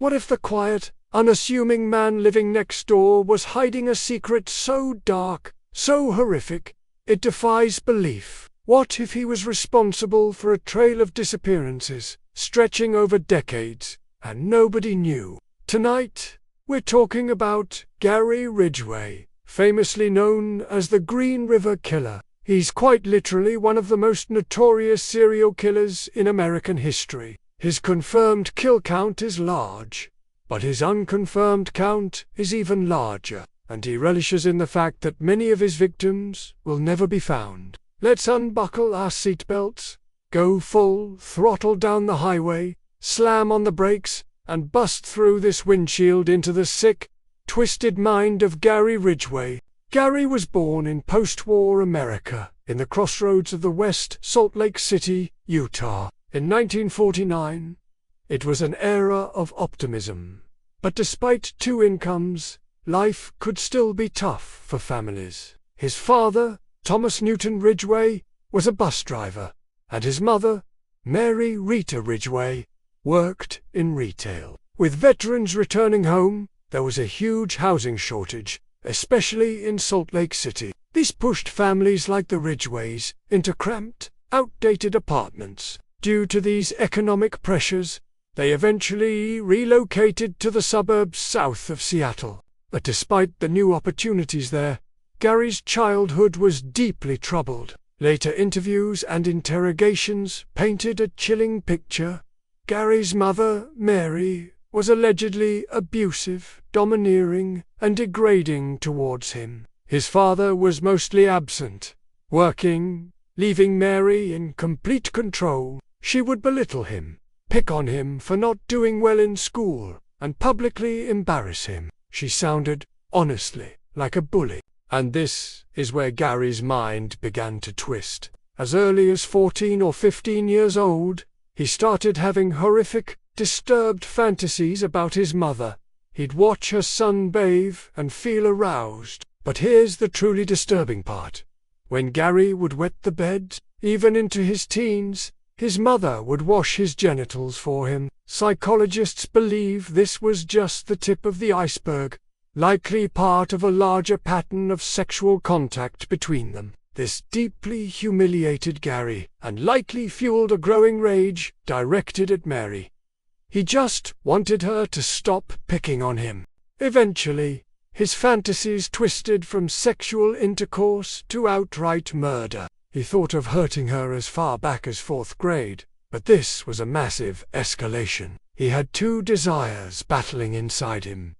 What if the quiet, unassuming man living next door was hiding a secret so dark, so horrific, it defies belief? What if he was responsible for a trail of disappearances, stretching over decades, and nobody knew? Tonight, we're talking about Gary Ridgway, famously known as the Green River Killer. He's quite literally one of the most notorious serial killers in American history. His confirmed kill count is large, but his unconfirmed count is even larger, and he relishes in the fact that many of his victims will never be found. Let's unbuckle our seatbelts, go full throttle down the highway, slam on the brakes, and bust through this windshield into the sick, twisted mind of Gary Ridgway. Gary was born in post-war America, in the crossroads of the West Salt Lake City, Utah, in 1949. It was an era of optimism. But despite 2 incomes, life could still be tough for families. His father, Thomas Newton Ridgway, was a bus driver, and his mother, Mary Rita Ridgway, worked in retail. With veterans returning home, there was a huge housing shortage, especially in Salt Lake City. This pushed families like the Ridgways into cramped, outdated apartments. Due to these economic pressures, they eventually relocated to the suburbs south of Seattle. But despite the new opportunities there, Gary's childhood was deeply troubled. Later interviews and interrogations painted a chilling picture. Gary's mother, Mary, was allegedly abusive, domineering, and degrading towards him. His father was mostly absent, working, leaving Mary in complete control. She would belittle him, pick on him for not doing well in school, and publicly embarrass him. She sounded, honestly, like a bully. And this is where Gary's mind began to twist. As early as 14 or 15 years old, he started having horrific, disturbed fantasies about his mother. He'd watch her son bathe and feel aroused. But here's the truly disturbing part. When Gary would wet the bed, even into his teens, his mother would wash his genitals for him. Psychologists believe this was just the tip of the iceberg, likely part of a larger pattern of sexual contact between them. This deeply humiliated Gary, and likely fueled a growing rage directed at Mary. He just wanted her to stop picking on him. Eventually, his fantasies twisted from sexual intercourse to outright murder. He thought of hurting her as far back as 4th grade, but this was a massive escalation. He had 2 desires battling inside him.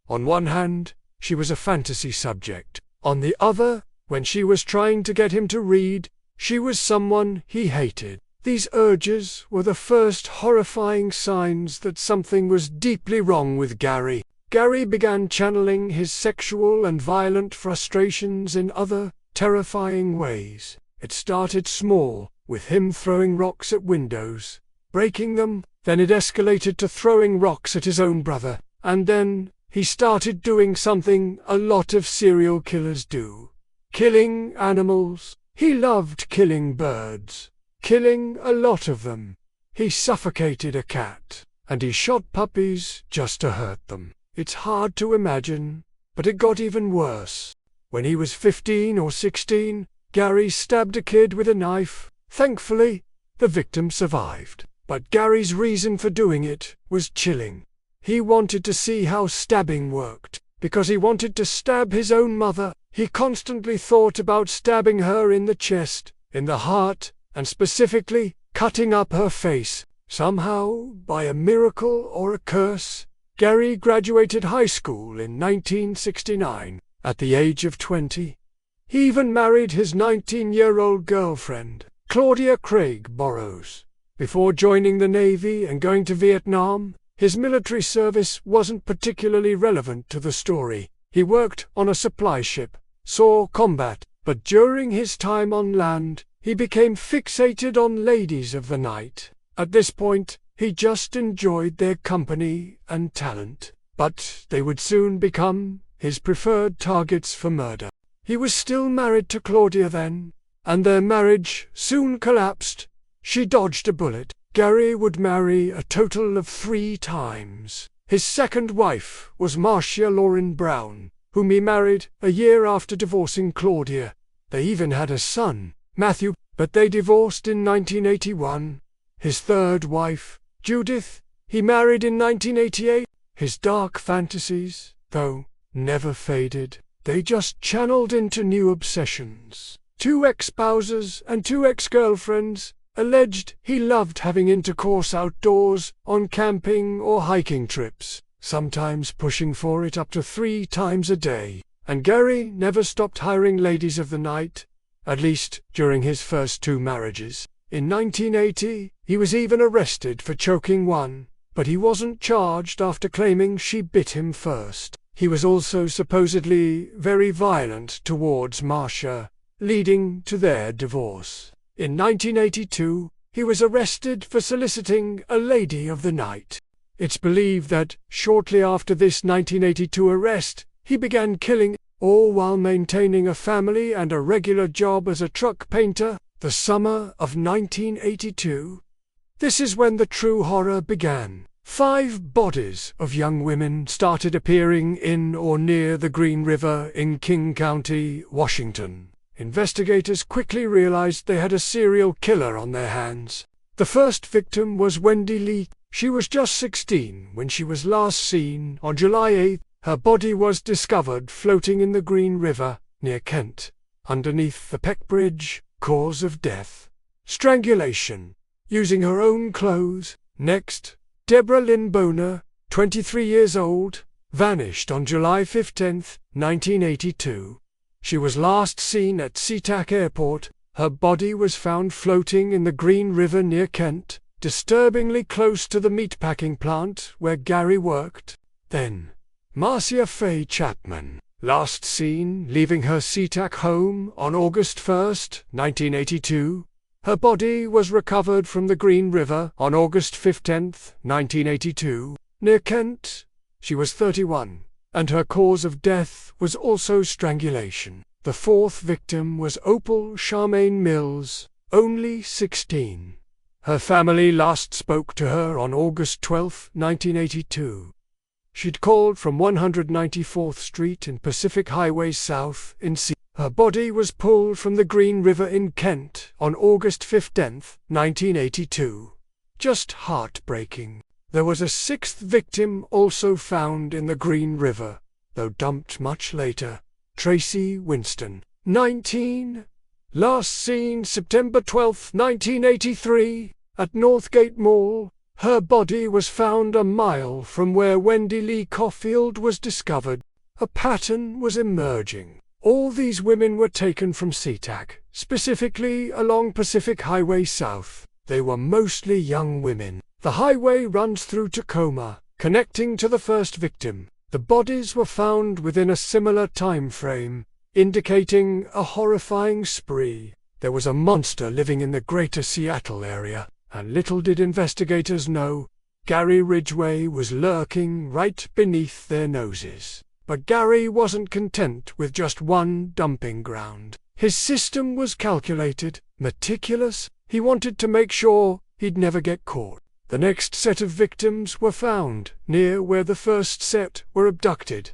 On one hand, she was a fantasy subject. On the other, when she was trying to get him to read, she was someone he hated. These urges were the first horrifying signs that something was deeply wrong with Gary. Gary began channeling his sexual and violent frustrations in other, terrifying ways. It started small, with him throwing rocks at windows, breaking them. Then it escalated to throwing rocks at his own brother. And then, he started doing something a lot of serial killers do. Killing animals. He loved killing birds. Killing a lot of them. He suffocated a cat. And he shot puppies just to hurt them. It's hard to imagine, but it got even worse. When he was 15 or 16, Gary stabbed a kid with a knife. Thankfully, the victim survived. But Gary's reason for doing it was chilling. He wanted to see how stabbing worked. Because he wanted to stab his own mother, he constantly thought about stabbing her in the chest, in the heart, and specifically, cutting up her face. Somehow, by a miracle or a curse, Gary graduated high school in 1969, at the age of 20. He even married his 19-year-old girlfriend, Claudia Craig Burrows. Before joining the Navy and going to Vietnam, his military service wasn't particularly relevant to the story. He worked on a supply ship, saw combat, but during his time on land, he became fixated on ladies of the night. At this point, he just enjoyed their company and talent, but they would soon become his preferred targets for murder. He was still married to Claudia then, and their marriage soon collapsed. She dodged a bullet. Gary would marry a total of 3 times. His second wife was Marcia Lauren Brown, whom he married a year after divorcing Claudia. They even had a son, Matthew, but they divorced in 1981. His third wife, Judith, he married in 1988. His dark fantasies, though, never faded. They just channeled into new obsessions. 2 ex-spouses and 2 ex-girlfriends alleged he loved having intercourse outdoors, on camping or hiking trips, sometimes pushing for it up to 3 times a day. And Gary never stopped hiring ladies of the night, at least during his first 2 marriages. In 1980, he was even arrested for choking one, but he wasn't charged after claiming she bit him first. He was also supposedly very violent towards Marcia, leading to their divorce. In 1982, he was arrested for soliciting a lady of the night. It's believed that shortly after this 1982 arrest, he began killing, all while maintaining a family and a regular job as a truck painter. The summer of 1982. This is when the true horror began. 5 bodies of young women started appearing in or near the Green River in King County, Washington. Investigators quickly realized they had a serial killer on their hands. The first victim was Wendy Lee. She was just 16 when she was last seen on July 8. Her body was discovered floating in the Green River, near Kent, underneath the Peck Bridge. Cause of death: strangulation, using her own clothes. Next, Deborah Lynn Boner, 23 years old, vanished on July 15, 1982. She was last seen at SeaTac Airport. Her body was found floating in the Green River near Kent, disturbingly close to the meatpacking plant where Gary worked. Then, Marcia Faye Chapman, last seen leaving her SeaTac home on August 1, 1982. Her body was recovered from the Green River on August 15, 1982, near Kent. She was 31, and her cause of death was also strangulation. The 4th victim was Opal Charmaine Mills, only 16. Her family last spoke to her on August 12, 1982. She'd called from 194th Street and Pacific Highway South in Sea. Her body was pulled from the Green River in Kent on August 15, 1982. Just heartbreaking. There was a 6th victim also found in the Green River, though dumped much later. Tracy Winston, 19, last seen September 12, 1983, at Northgate Mall. Her body was found a mile from where Wendy Lee Caulfield was discovered. A pattern was emerging. All these women were taken from SeaTac, specifically along Pacific Highway South. They were mostly young women. The highway runs through Tacoma, connecting to the first victim. The bodies were found within a similar time frame, indicating a horrifying spree. There was a monster living in the greater Seattle area. And little did investigators know, Gary Ridgway was lurking right beneath their noses. But Gary wasn't content with just one dumping ground. His system was calculated, meticulous. He wanted to make sure he'd never get caught. The next set of victims were found near where the first set were abducted.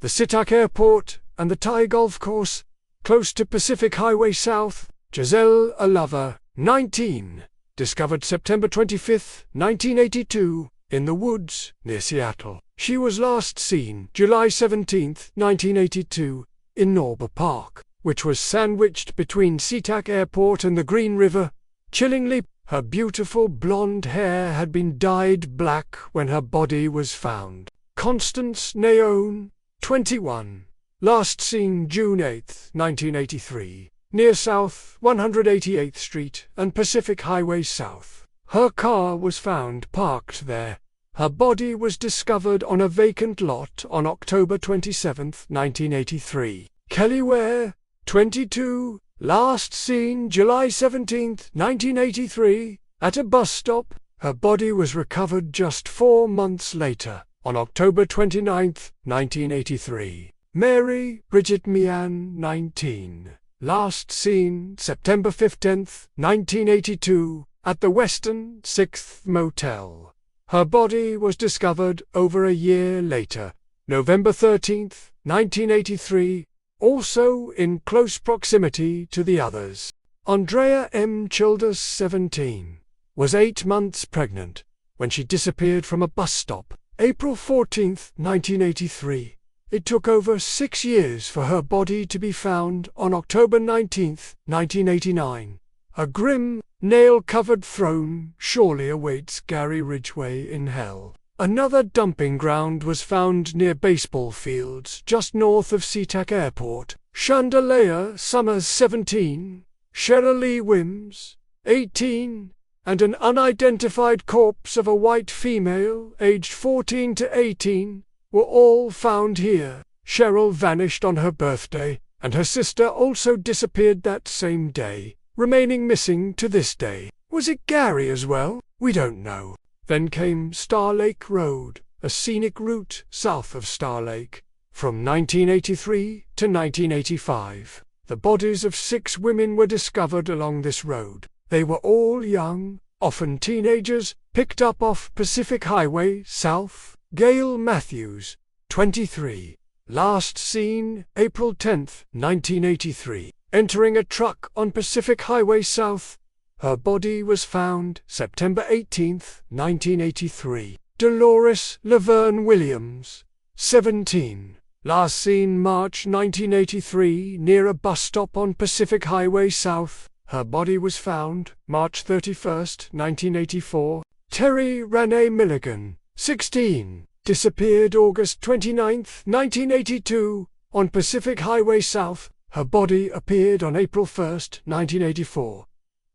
The SeaTac Airport and the Thai Golf Course, close to Pacific Highway South. Giselle, a lover, 19, discovered September 25, 1982, in the woods near Seattle. She was last seen July 17, 1982, in Norber Park, which was sandwiched between SeaTac Airport and the Green River. Chillingly, her beautiful blonde hair had been dyed black when her body was found. Constance Naone, 21, last seen June 8, 1983. Near South 188th Street and Pacific Highway South. Her car was found parked there. Her body was discovered on a vacant lot on October 27, 1983. Kelly Ware, 22, last seen July 17, 1983, at a bus stop. Her body was recovered just 4 months later, on October 29, 1983. Mary Bridget Meehan, 19. Last seen September 15th, 1982, at the Western 6th Motel. Her body was discovered over a year later, November 13th, 1983, also in close proximity to the others. Andrea M. Childers, 17, was 8 months pregnant when she disappeared from a bus stop, April 14, 1983. It took over 6 years for her body to be found on October 19, 1989. A grim, nail-covered throne surely awaits Gary Ridgway in hell. Another dumping ground was found near baseball fields just north of SeaTac Airport. Chandelier Summers, 17, Cheryl Lee Wims, 18, and an unidentified corpse of a white female aged 14 to 18 were all found here. Cheryl vanished on her birthday, and her sister also disappeared that same day, remaining missing to this day. Was it Gary as well? We don't know. Then came Star Lake Road, a scenic route south of Star Lake, from 1983 to 1985. The bodies of 6 women were discovered along this road. They were all young, often teenagers, picked up off Pacific Highway South. Gail Matthews, 23, last seen April 10, 1983, entering a truck on Pacific Highway South. Her body was found September 18, 1983. Dolores Laverne Williams, 17, last seen March 1983 near a bus stop on Pacific Highway South. Her body was found March 31, 1984. Terry Renee Milligan, 16, disappeared August 29, 1982, on Pacific Highway South. Her body appeared on April 1, 1984.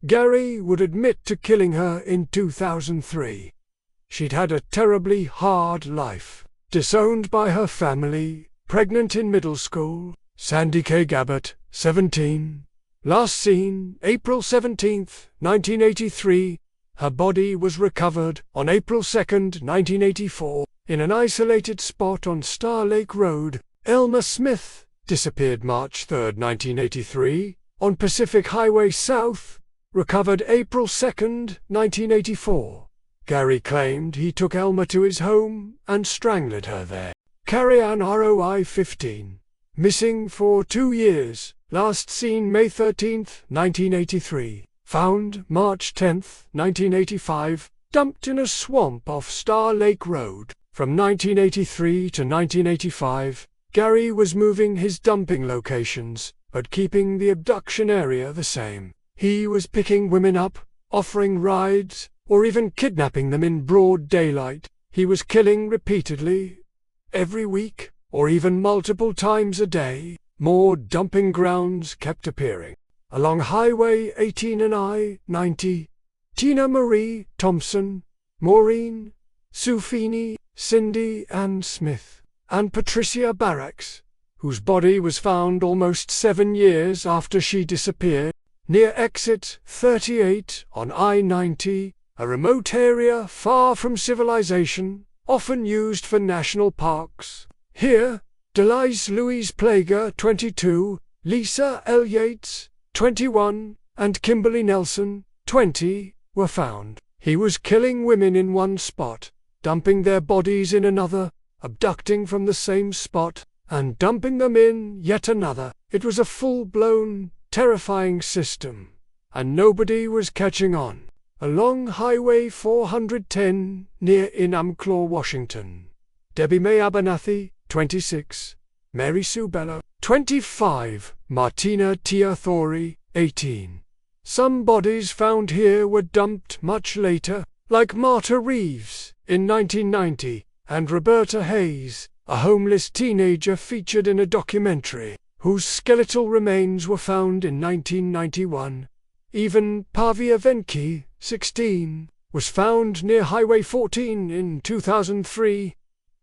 Gary would admit to killing her in 2003. She'd had a terribly hard life. Disowned by her family, pregnant in middle school. Sandy K. Gabbert, 17, last seen April 17, 1983. Her body was recovered on April 2, 1984, in an isolated spot on Star Lake Road. Elma Smith disappeared March 3, 1983, on Pacific Highway South, recovered April 2, 1984. Gary claimed he took Elma to his home and strangled her there. Carrie Ann ROI, 15, missing for 2 years, last seen May 13, 1983. Found March 10, 1985, dumped in a swamp off Star Lake Road. From 1983 to 1985, Gary was moving his dumping locations, but keeping the abduction area the same. He was picking women up, offering rides, or even kidnapping them in broad daylight. He was killing repeatedly, every week, or even multiple times a day. More dumping grounds kept appearing. Along Highway 18 and I-90, Tina Marie Thompson, Maureen, Sue Feeney, Cindy Ann Smith, and Patricia Barracks, whose body was found almost 7 years after she disappeared, near exit 38 on I-90, a remote area far from civilization, often used for national parks. Here, Delise Louise Plager, 22, Lisa L. Yates, 21, and Kimberly Nelson, 20, were found. He was killing women in one spot, dumping their bodies in another, abducting from the same spot, and dumping them in yet another. It was a full-blown, terrifying system, and nobody was catching on. Along Highway 410, near Enumclaw, Washington, Debbie Mae Abernathy, 26, Mary Sue Bello, 25, Martina Tia Thorey, 18. Some bodies found here were dumped much later, like Marta Reeves, in 1990, and Roberta Hayes, a homeless teenager featured in a documentary, whose skeletal remains were found in 1991. Even Pavia Venki, 16, was found near Highway 14 in 2003.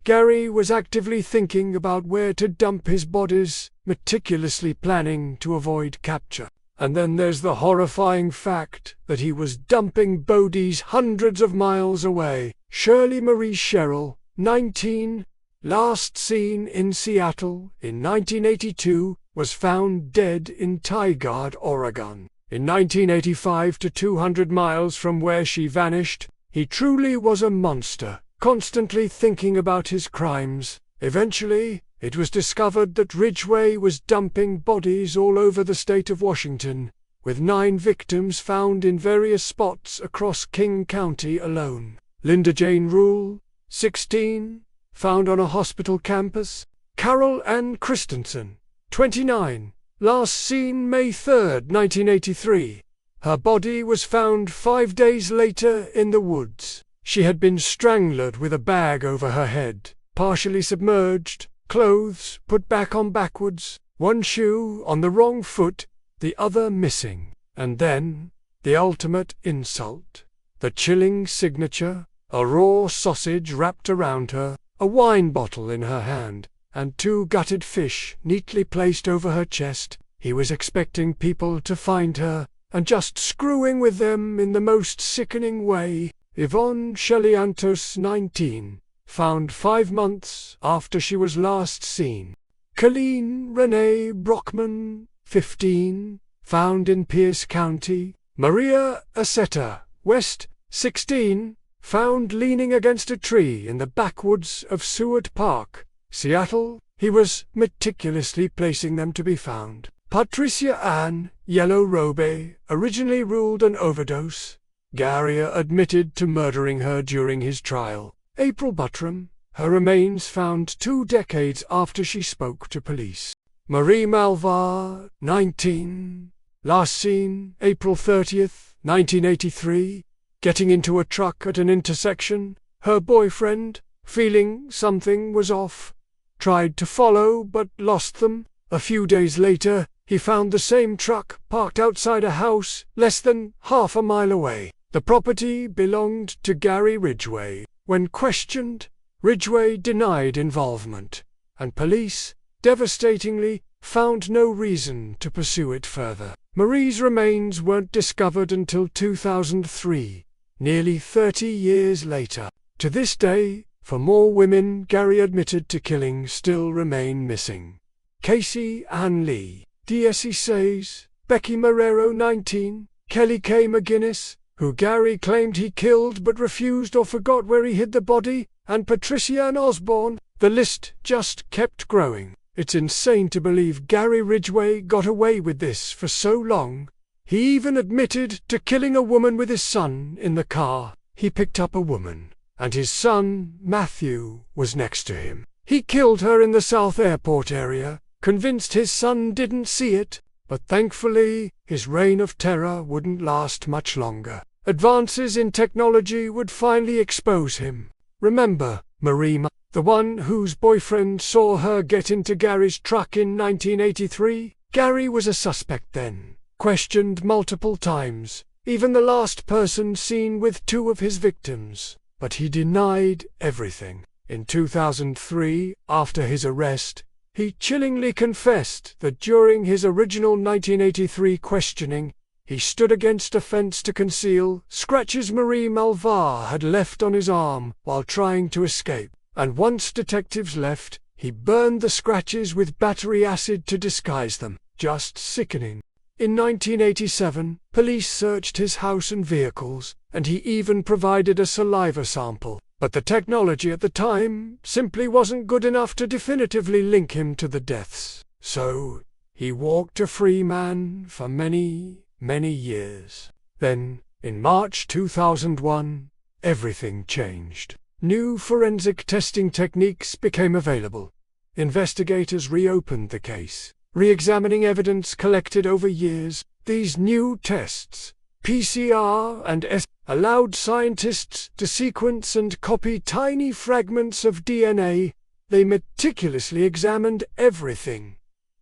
Gary was actively thinking about where to dump his bodies, meticulously planning to avoid capture. And then there's the horrifying fact that he was dumping bodies hundreds of miles away. Shirley Marie Sherrill, 19, last seen in Seattle in 1982, was found dead in Tigard, Oregon, in 1985, to 200 miles from where she vanished. He truly was a monster, constantly thinking about his crimes. Eventually, it was discovered that Ridgway was dumping bodies all over the state of Washington, with 9 victims found in various spots across King County alone. Linda Jane Rule, 16, found on a hospital campus. Carol Ann Christensen, 29, last seen May 3, 1983. Her body was found 5 days later in the woods. She had been strangled with a bag over her head, partially submerged, clothes put back on backwards, one shoe on the wrong foot, the other missing. And then, the ultimate insult, the chilling signature, a raw sausage wrapped around her, a wine bottle in her hand, and 2 gutted fish neatly placed over her chest. He was expecting people to find her, and just screwing with them in the most sickening way. Yvonne Sheliantos, 19, found 5 months after she was last seen. Colleen Renee Brockman, 15, found in Pierce County. Maria Aceta West, 16, found leaning against a tree in the backwoods of Seward Park, Seattle. He was meticulously placing them to be found. Patricia Ann Yellow Robe, originally ruled an overdose. Gary admitted to murdering her during his trial. April Buttram, her remains found 2 decades after she spoke to police. Marie Malvar, 19, last seen April 30th, 1983, getting into a truck at an intersection. Her boyfriend, feeling something was off, tried to follow but lost them. A few days later, he found the same truck parked outside a house less than half a mile away. The property belonged to Gary Ridgway. When questioned, Ridgway denied involvement, and police, devastatingly, found no reason to pursue it further. Marie's remains weren't discovered until 2003, nearly 30 years later. To this day, for more women Gary admitted to killing still remain missing. Casey Ann Lee, DSE, Becky Marrero, 19, Kelly K. McGinnis, who Gary claimed he killed but refused or forgot where he hid the body, and Patricia Ann Osborne. The list just kept growing. It's insane to believe Gary Ridgway got away with this for so long. He even admitted to killing a woman with his son in the car. He picked up a woman, and his son, Matthew, was next to him. He killed her in the South Airport area, convinced his son didn't see it, but thankfully, his reign of terror wouldn't last much longer. Advances in technology would finally expose him. Remember, Marie, the one whose boyfriend saw her get into Gary's truck in 1983? Gary was a suspect then, questioned multiple times, even the last person seen with 2 of his victims. But he denied everything. In 2003, after his arrest, he chillingly confessed that during his original 1983 questioning, he stood against a fence to conceal scratches Marie Malvar had left on his arm while trying to escape. And once detectives left, he burned the scratches with battery acid to disguise them. Just sickening. In 1987, police searched his house and vehicles, and he even provided a saliva sample. But the technology at the time simply wasn't good enough to definitively link him to the deaths. So, he walked a free man for many years. Then, in March 2001, everything changed. New forensic testing techniques became available. Investigators reopened the case, re-examining evidence collected over years. These new tests, PCR and S, allowed scientists to sequence and copy tiny fragments of DNA. They meticulously examined everything.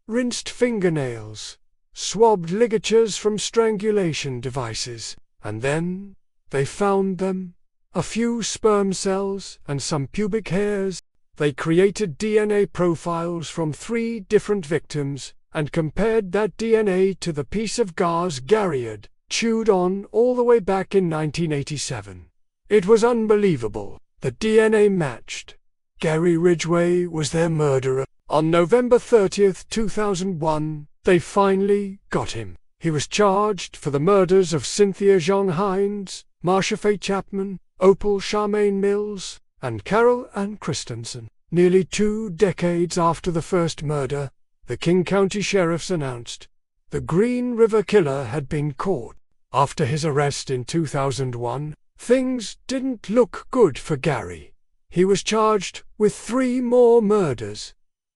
Rinsed fingernails, swabbed ligatures from strangulation devices, and then they found them. A few sperm cells and some pubic hairs. They created DNA profiles from 3 different victims and compared that DNA to the piece of gauze Gary had chewed on all the way back in 1987. It was unbelievable. The DNA matched. Gary Ridgway was their murderer. On November 30, 2001, they finally got him. He was charged for the murders of Cynthia Zhang Hines, Marsha Faye Chapman, Opal Charmaine Mills, and Carol Ann Christensen. Nearly 2 decades after the first murder, the King County Sheriffs announced the Green River Killer had been caught. After his arrest in 2001, things didn't look good for Gary. He was charged with 3 more murders.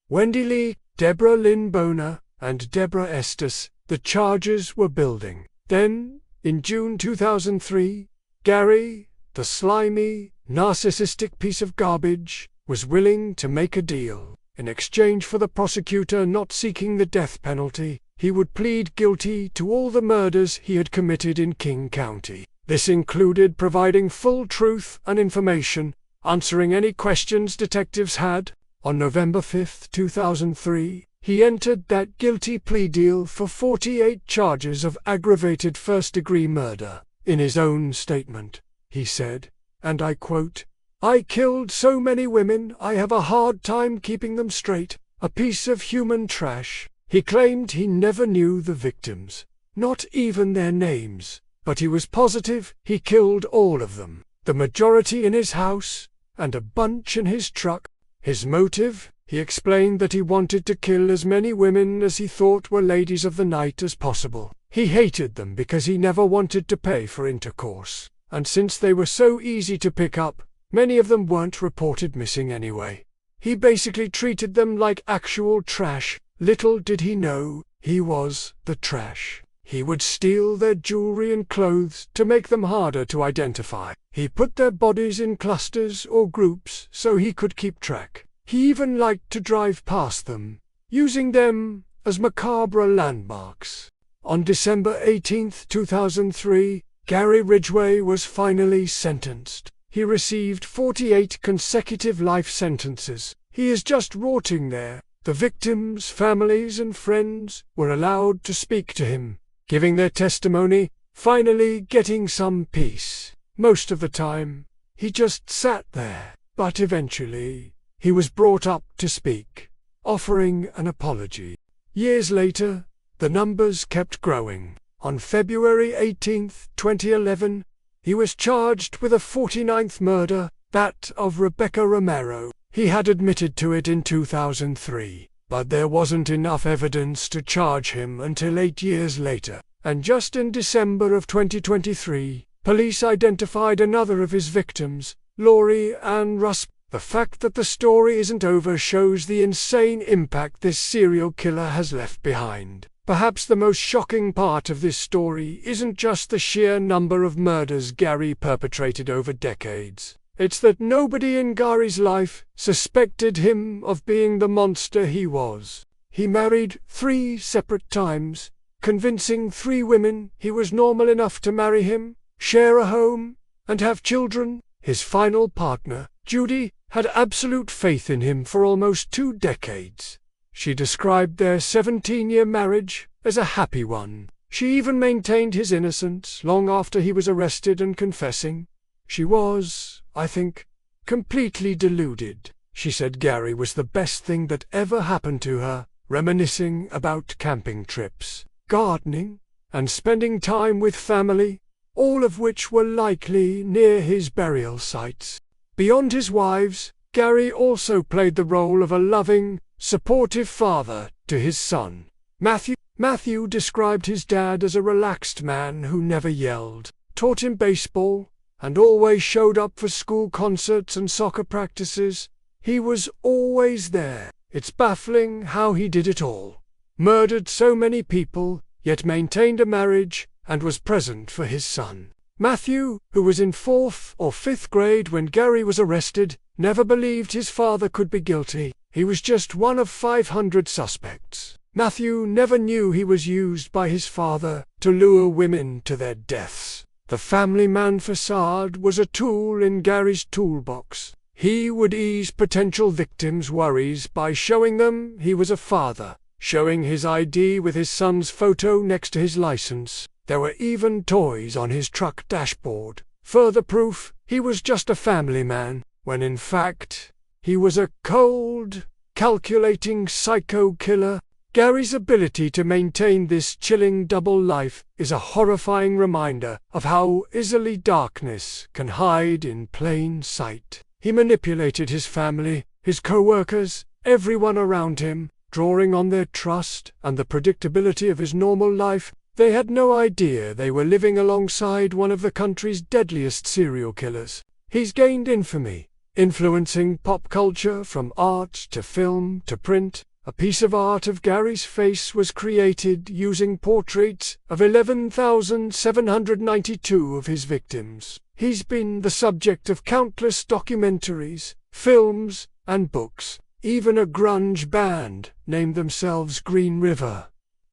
Wendy Lee, Deborah Lynn Boner, and Deborah Estes. The charges were building. Then, in June 2003, Gary, the slimy, narcissistic piece of garbage, was willing to make a deal. In exchange for the prosecutor not seeking the death penalty, he would plead guilty to all the murders he had committed in King County. This included providing full truth and information, answering any questions detectives had. On November 5, 2003, he entered that guilty plea deal for 48 charges of aggravated first-degree murder. In his own statement, he said, and I quote, "I killed so many women I have a hard time keeping them straight, a piece of human trash." He claimed he never knew the victims, not even their names, but he was positive he killed all of them, the majority in his house, and a bunch in his truck. His motive? He explained that he wanted to kill as many women as he thought were ladies of the night as possible. He hated them because he never wanted to pay for intercourse, and since they were so easy to pick up, many of them weren't reported missing anyway. He basically treated them like actual trash. Little did he know, he was the trash. He would steal their jewelry and clothes to make them harder to identify. He put their bodies in clusters or groups so he could keep track. He even liked to drive past them, using them as macabre landmarks. On December 18, 2003, Gary Ridgway was finally sentenced. He received 48 consecutive life sentences. He is just rotting there. The victims' families and friends were allowed to speak to him, giving their testimony, finally getting some peace. Most of the time, he just sat there, but eventually, he was brought up to speak, offering an apology. Years later, the numbers kept growing. On February 18, 2011, he was charged with a 49th murder, that of Rebecca Romero. He had admitted to it in 2003, but there wasn't enough evidence to charge him until 8 years later. And just in December of 2023, police identified another of his victims, Lori Ann Russ. The fact that the story isn't over shows the insane impact this serial killer has left behind. Perhaps the most shocking part of this story isn't just the sheer number of murders Gary perpetrated over decades. It's that nobody in Gary's life suspected him of being the monster he was. He married 3 separate times, convincing 3 women he was normal enough to marry him, share a home, and have children. His final partner, Judy, had absolute faith in him for almost 2 decades. She described their 17-year marriage as a happy one. She even maintained his innocence long after he was arrested and confessing. She was, I think, completely deluded. She said Gary was the best thing that ever happened to her, reminiscing about camping trips, gardening, and spending time with family, all of which were likely near his burial sites. Beyond his wives, Gary also played the role of a loving, supportive father to his son. Matthew described his dad as a relaxed man who never yelled, taught him baseball, and always showed up for school concerts and soccer practices. He was always there. It's baffling how he did it all. Murdered so many people, yet maintained a marriage and was present for his son. Matthew, who was in 4th or 5th grade when Gary was arrested, never believed his father could be guilty. He was just one of 500 suspects. Matthew never knew he was used by his father to lure women to their deaths. The family man facade was a tool in Gary's toolbox. He would ease potential victims' worries by showing them he was a father, showing his ID with his son's photo next to his license. There were even toys on his truck dashboard, further proof he was just a family man, when in fact, he was a cold, calculating psycho killer. Gary's ability to maintain this chilling double life is a horrifying reminder of how easily darkness can hide in plain sight. He manipulated his family, his co-workers, everyone around him, drawing on their trust and the predictability of his normal life. They had no idea they were living alongside one of the country's deadliest serial killers. He's gained infamy, influencing pop culture from art to film to print. A piece of art of Gary's face was created using portraits of 11,792 of his victims. He's been the subject of countless documentaries, films, and books. Even a grunge band named themselves Green River.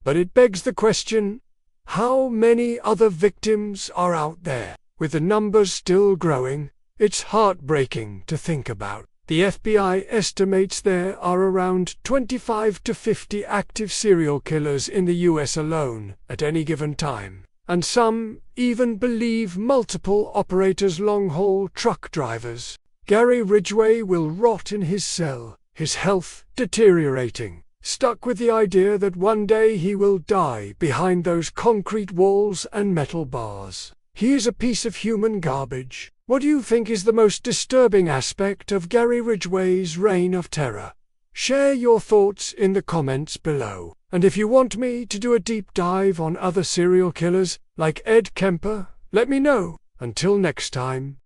But it begs the question, how many other victims are out there? With the numbers still growing, it's heartbreaking to think about. The FBI estimates there are around 25 to 50 active serial killers in the US alone at any given time, and some even believe multiple operators, long-haul truck drivers. Gary Ridgway will rot in his cell, his health deteriorating, stuck with the idea that one day he will die behind those concrete walls and metal bars. He is a piece of human garbage. What do you think is the most disturbing aspect of Gary Ridgway's reign of terror? Share your thoughts in the comments below. And if you want me to do a deep dive on other serial killers, like Ed Kemper, let me know. Until next time.